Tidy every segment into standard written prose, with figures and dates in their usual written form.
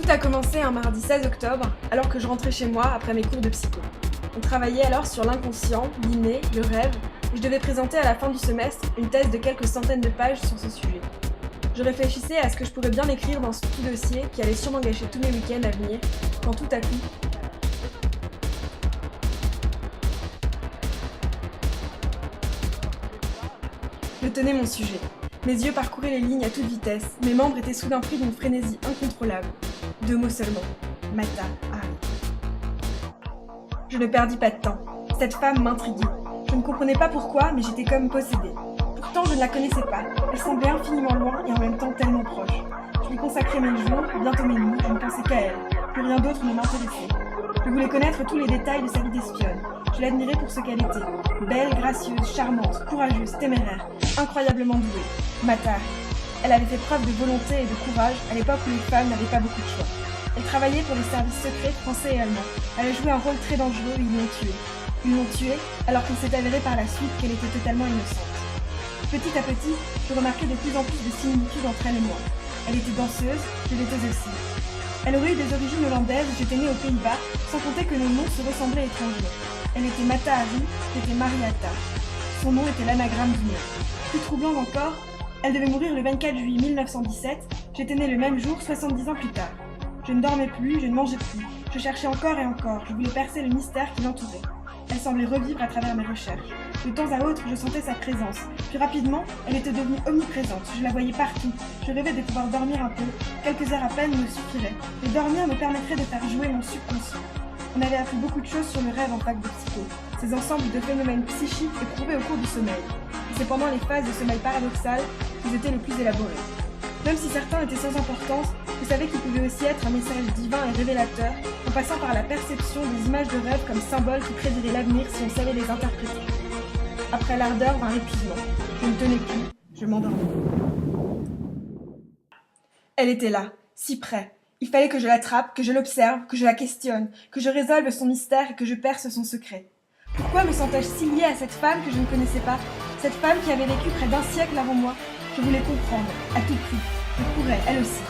Tout a commencé un mardi 16 octobre, alors que je rentrais chez moi après mes cours de psycho. On travaillait alors sur l'inconscient, l'inné, le rêve, et je devais présenter à la fin du semestre une thèse de quelques centaines de pages sur ce sujet. Je réfléchissais à ce que je pourrais bien écrire dans ce petit dossier qui allait sûrement gâcher tous mes week-ends à venir, quand tout à coup... Je tenais mon sujet. Mes yeux parcouraient les lignes à toute vitesse, mes membres étaient soudain pris d'une frénésie incontrôlable. 2 mots seulement. Mata Hari. Je ne perdis pas de temps. Cette femme m'intriguait. Je ne comprenais pas pourquoi, mais j'étais comme possédée. Pourtant, je ne la connaissais pas. Elle semblait infiniment loin et en même temps tellement proche. Je lui consacrais mes jours, bientôt mes nuits, je ne pensais qu'à elle. Plus rien d'autre ne m'intéressait. Je voulais connaître tous les détails de sa vie d'espionne. Je l'admirais pour ce qu'elle était. Belle, gracieuse, charmante, courageuse, téméraire, incroyablement douée. Mata Hari. Elle avait fait preuve de volonté et de courage à l'époque où les femmes n'avaient pas beaucoup de choix. Elle travaillait pour les services secrets français et allemands. Elle a joué un rôle très dangereux et ils l'ont tuée. Ils l'ont tuée alors qu'il s'est avéré par la suite qu'elle était totalement innocente. Petit à petit, je remarquais de plus en plus de similitudes entre elle et moi. Elle était danseuse, je l'étais aussi. Elle aurait eu des origines hollandaises, j'étais née aux Pays-Bas, sans compter que nos noms se ressemblaient étrangers. Elle était Mata Hari, j'étais Mariata. Son nom était l'anagramme du mien. Plus troublant encore, elle devait mourir le 24 juillet 1917, j'étais née le même jour, 70 ans plus tard. Je ne dormais plus, je ne mangeais plus. Je cherchais encore et encore, je voulais percer le mystère qui l'entourait. Elle semblait revivre à travers mes recherches. De temps à autre, je sentais sa présence. Puis rapidement, elle était devenue omniprésente. Je la voyais partout. Je rêvais de pouvoir dormir un peu. Quelques heures à peine me suffiraient. Et dormir me permettrait de faire jouer mon subconscient. On avait appris beaucoup de choses sur le rêve en fac de psycho. Ces ensembles de phénomènes psychiques éprouvés au cours du sommeil. Et c'est pendant les phases de sommeil paradoxal qu'ils étaient les plus élaborés. Même si certains étaient sans importance, je savais qu'ils pouvaient aussi être un message divin et révélateur, en passant par la perception des images de rêve comme symboles qui prédiraient l'avenir si on savait les interpréter. Après l'ardeur vint l'épuisement. Je ne tenais plus, je m'endormis. Elle était là, si près. Il fallait que je l'attrape, que je l'observe, que je la questionne, que je résolve son mystère et que je perce son secret. Pourquoi me sentais-je si liée à cette femme que je ne connaissais pas, cette femme qui avait vécu près d'un siècle avant moi? Je voulais comprendre, à tout prix. Je pourrais, elle aussi.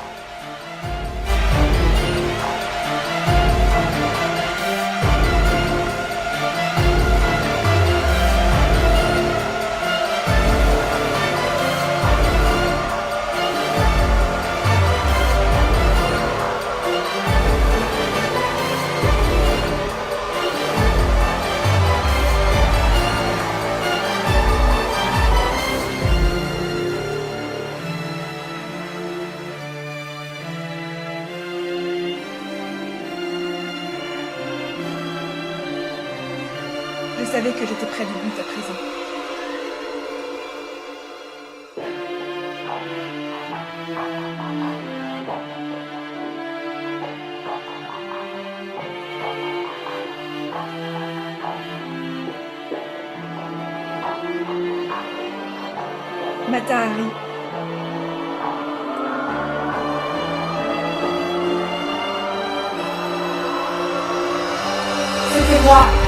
Je savais que j'étais près du but à présent. Mata Hari. C'était moi.